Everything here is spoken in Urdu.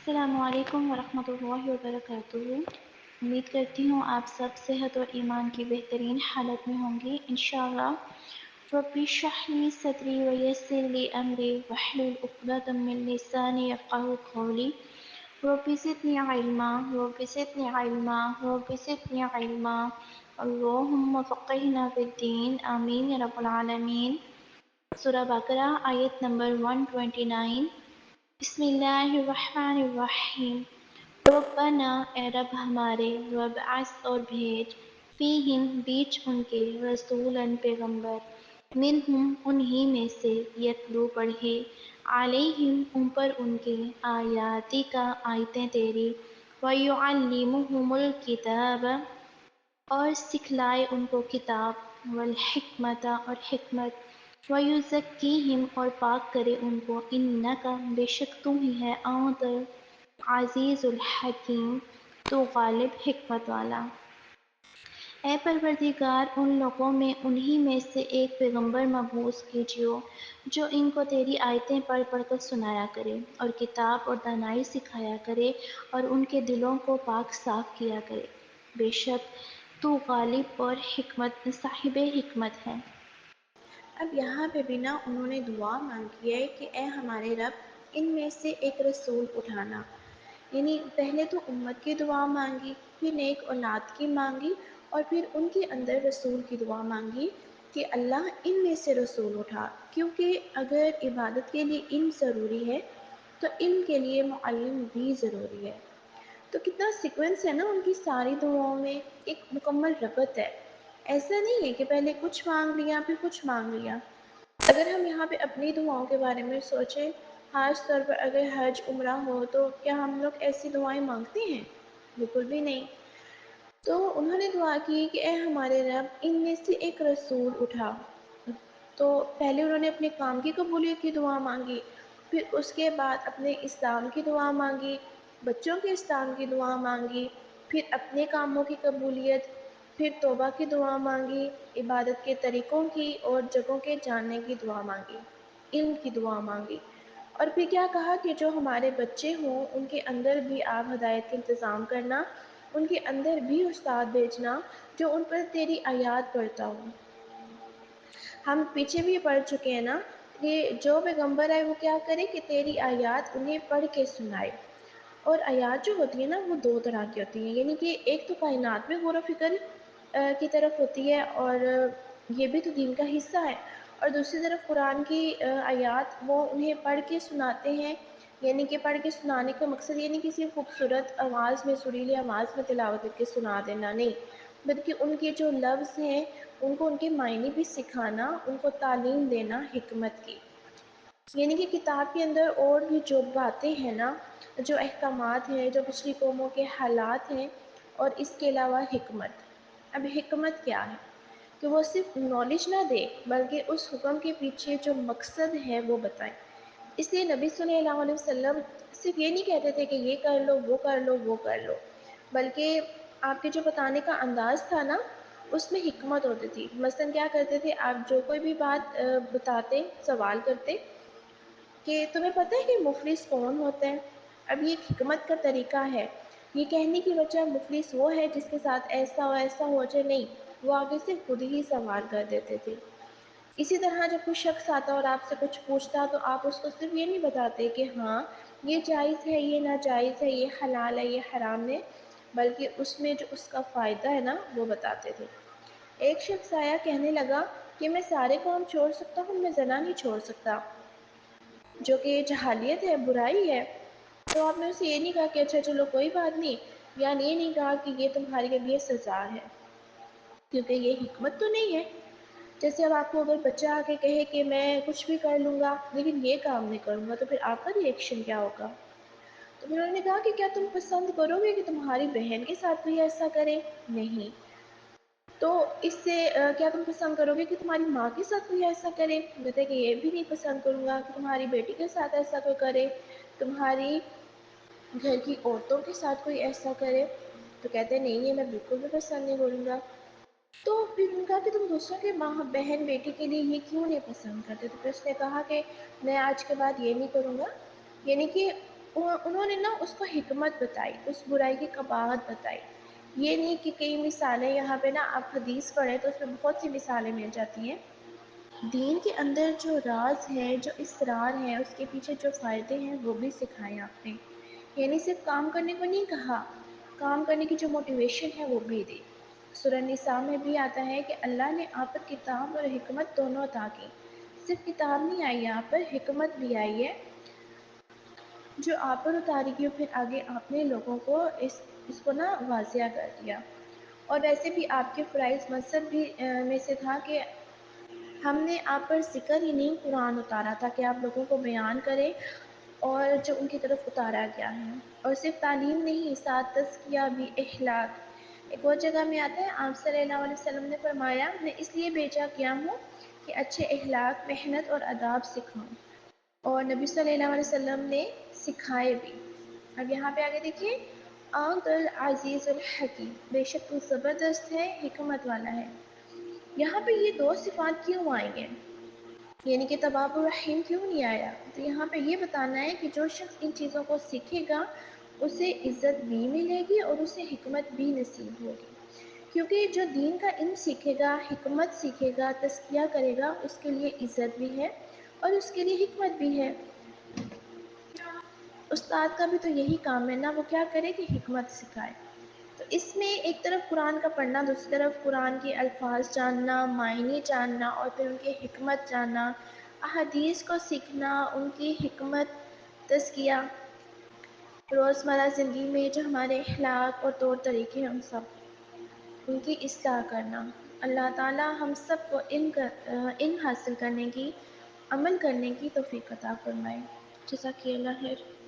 السلام علیکم ورحمۃ اللہ وبرکاتہ۔ امید کرتی ہوں آپ سب صحت اور ایمان کی بہترین حالت میں ہوں گے انشاءاللہ۔ رب اشرح لی صدری ویسر لی امری واحلل عقدۃ من لسانی یفقہوا قولی۔ رب زدنی علما رب زدنی علما رب زدنی علما اللہم فقہنا فی الدین آمین یا رب العالمین۔ سورہ بقرہ آیت نمبر 129۔ بسم اللہ الرحمن الرحیم۔ ربنا اے رب ہمارے، وابعث اور بھیج، فیہم بیچ ان کے، رسولاً پیغمبر، منہم انہی میں سے، یتلو پڑھے، علیہم ان پر ان کے، آیاتی کا آیتیں تیری، ویعلمہم الکتاب اور سکھلائے ان کو کتاب، والحکمت اور حکمت، وَيُزَكِّيهِمْ اور پاک کرے ان کو، اِنَّكَ بے شک تم ہی ہے، انت عزیز الحکیم تو غالب حکمت والا۔ اے پروردگار ان لوگوں میں انہی میں سے ایک پیغمبر مبعوث کیجیو جو ان کو تیری آیتیں پڑھ پڑھ کر سنایا کرے اور کتاب اور دانائی سکھایا کرے اور ان کے دلوں کو پاک صاف کیا کرے، بے شک تو غالب اور حکمت صاحب حکمت ہے۔ اب یہاں پہ بھی نا انہوں نے دعا مانگی ہے کہ اے ہمارے رب ان میں سے ایک رسول اٹھانا، یعنی پہلے تو امت کی دعا مانگی، پھر نیک اولاد کی مانگی، اور پھر ان کے اندر رسول کی دعا مانگی کہ اللہ ان میں سے رسول اٹھا، کیونکہ اگر عبادت کے لیے علم ضروری ہے تو علم کے لیے معلم بھی ضروری ہے۔ تو کتنا سیکوینس ہے نا ان کی ساری دعاؤں میں، ایک مکمل ربط ہے۔ ایسا نہیں ہے کہ پہلے کچھ مانگ لیا پھر کچھ مانگ لیا۔ اگر ہم یہاں پہ اپنی دعاؤں کے بارے میں سوچیں، خاص طور پر اگر حج عمرہ ہو تو کیا ہم لوگ ایسی دعائیں مانگتے ہیں؟ بالکل بھی نہیں۔ تو انہوں نے دعا کی کہ اے ہمارے رب ان میں سے ایک رسول اٹھا۔ تو پہلے انہوں نے اپنے کام کی قبولیت کی دعا مانگی، پھر اس کے بعد اپنے اسلام کی دعا مانگی، بچوں کے اسلام کی دعا مانگی، پھر اپنے کاموں کی قبولیت، پھر توبہ کی دعا مانگی، عبادت کے طریقوں کی اور جگہوں کے جاننے کی دعا مانگی، علم کی دعا مانگی، اور پھر کیا کہا کہ جو ہمارے بچے ہوں ان کے اندر بھی آپ ہدایت کا انتظام کرنا، ان کے اندر بھی استاد بھیجنا جو ان پر تیری آیات پڑھتا ہوں۔ ہم پیچھے بھی پڑھ چکے ہیں نا کہ جو پیغمبر ہے وہ کیا کرے کہ تیری آیات انہیں پڑھ کے سنائے۔ اور آیات جو ہوتی ہیں نا وہ دو طرح کی ہوتی ہیں، یعنی کہ ایک تو کائنات میں غور و فکر کی طرف ہوتی ہے اور یہ بھی تو دین کا حصہ ہے، اور دوسری طرف قرآن کی آیات وہ انہیں پڑھ کے سناتے ہیں، یعنی کہ پڑھ کے سنانے کا مقصد یہ نہیں کسی خوبصورت آواز میں، سریلی آواز میں تلاوت کر کے سنا دینا، نہیں، بلکہ ان کے جو لفظ ہیں ان کو ان کے معنی بھی سکھانا، ان کو تعلیم دینا حکمت کی، یعنی کہ کتاب کے اندر اور بھی جو باتیں ہیں نا، جو احکامات ہیں، جو پچھلی قوموں کے حالات ہیں، اور اس کے علاوہ حکمت۔ اب حکمت کیا ہے کہ وہ صرف نالج نہ دے بلکہ اس حکم کے پیچھے جو مقصد ہے وہ بتائیں۔ اس لیے نبی صلی اللہ علیہ وسلم صرف یہ نہیں کہتے تھے کہ یہ کر لو وہ کر لو وہ کر لو، بلکہ آپ کے جو بتانے کا انداز تھا نا اس میں حکمت ہوتی تھی۔ مثلا کیا کرتے تھے آپ، جو کوئی بھی بات بتاتے، سوال کرتے کہ تمہیں پتہ ہے کہ مفلس کون ہوتا ہے؟ اب یہ ایک حکمت کا طریقہ ہے، یہ کہنے کی وجہ مفلس وہ ہے جس کے ساتھ ایسا ہو جائے، نہیں، وہ آگے سے خود ہی سوال کر دیتے تھے۔ اسی طرح جب کوئی شخص آتا اور آپ سے کچھ پوچھتا تو آپ اس کو صرف یہ نہیں بتاتے کہ ہاں یہ جائز ہے، یہ ناجائز ہے، یہ حلال ہے، یہ حرام ہے، بلکہ اس میں جو اس کا فائدہ ہے نا وہ بتاتے تھے۔ ایک شخص آیا کہنے لگا کہ میں سارے کام چھوڑ سکتا ہوں، میں زنا نہیں چھوڑ سکتا، جو کہ جہالیت ہے، برائی ہے۔ تو آپ نے اسے یہ نہیں کہا کہ اچھا چلو کوئی بات نہیں، یعنی یہ نہیں کہا کہ یہ تمہارے لیے سزا ہے، کیونکہ یہ حکمت تو نہیں ہے۔ جیسے اب آپ کو اگر بچہ آ کے کہے کہ میں کچھ بھی کر لوں گا لیکن یہ کام نہیں کروں گا، تو پھر آپ کا ریئیکشن کیا ہوگا؟ تو پھر انہوں نے کہا کہ کیا تم پسند کرو گے کہ تمہاری بہن کے ساتھ کوئی ایسا کرے؟ نہیں۔ تو اس سے کیا تم پسند کرو گے کہ تمہاری ماں کے ساتھ کوئی ایسا کرے؟ کہتے کہ یہ بھی نہیں پسند کروں گا کہ تمہاری بیٹی کے ساتھ ایسا کوئی کرے، تمہاری گھر کی عورتوں کے ساتھ کوئی ایسا کرے؟ تو کہتے نہیں، یہ میں بالکل بھی پسند نہیں کروں گا۔ تو پھر ان کا کہ تم دوسروں کے ماں، بہن، بیٹی کے لیے یہ کیوں نہیں پسند کرتے؟ تو پھر اس نے کہا کہ میں آج کے بعد یہ نہیں کروں گا، یعنی کہ اور انہوں نے نا اس کو حکمت بتائی، اس برائی کی قباحت بتائی۔ یہ نہیں کہ کئی مثالیں یہاں پہ نا آپ حدیث پڑھیں تو اس میں بہت سی مثالیں مل جاتی ہیں۔ دین کے اندر جو راز ہے، جو اسرار ہے، اس کے پیچھے جو فائدے ہیں وہ بھی سکھائے آپ نے۔ یعنی صرف کام کرنے کو نہیں کہا، کام کرنے کی جو موٹیویشن ہے وہ بھی دی۔ سورہ نساء میں بھی آتا ہے کہ اللہ نے آپ پر کتاب اور حکمت دونوں عطا کی۔ صرف کتاب نہیں آئی آپ پر، حکمت بھی آئی ہے جو آپ پر اتاری گئی، پھر آگے آپ نے لوگوں کو اس کو نا واضح کر دیا۔ اور ویسے بھی آپ کے فرائض مذہب بھی میں سے تھا کہ ہم نے آپ پر ذکر ہی نہیں قرآن اتارا تھا کہ آپ لوگوں کو بیان کریں اور جو ان کی طرف اتارا گیا ہے۔ اور صرف تعلیم نہیں، ساتھ تزکیہ بھی، اخلاق۔ ایک اور جگہ میں آتا ہے آپ صلی اللہ علیہ وسلم نے فرمایا میں اس لیے بھیجا گیا ہوں کہ اچھے اخلاق، محنت اور آداب سکھاؤں، اور نبی صلی اللہ علیہ وسلم نے سکھائے بھی۔ اب یہاں پہ آگے دیکھیے، انت العزیز الحکیم، بے شک تو زبردست ہے، حکمت والا ہے۔ یہاں پہ یہ دو صفات کیوں آئی ہیں؟ یعنی کہ تواب الرحیم کیوں نہیں آیا؟ تو یہاں پہ یہ بتانا ہے کہ جو شخص ان چیزوں کو سیکھے گا اسے عزت بھی ملے گی اور اسے حکمت بھی نصیب ہوگی۔ کیونکہ جو دین کا علم سیکھے گا، حکمت سیکھے گا، تزکیہ کرے گا، اس کے لیے عزت بھی ہے اور اس کے لیے حکمت بھی ہے۔ استاد کا بھی تو یہی کام ہے نا، وہ کیا کرے کہ حکمت سکھائے۔ تو اس میں ایک طرف قرآن کا پڑھنا، دوسری طرف قرآن کے الفاظ جاننا، معنی جاننا اور پھر ان کی حکمت جاننا، احادیث کو سیکھنا، ان کی حکمت، تزکیہ، روزمرہ زندگی میں جو ہمارے اخلاق اور طور طریقے ہیں ان کی اصلاح کرنا۔ اللہ تعالی ہم سب کو علم حاصل کرنے کی، عمل کرنے کی توفیق عطا فرمائے۔ جزاک اللہ خیر۔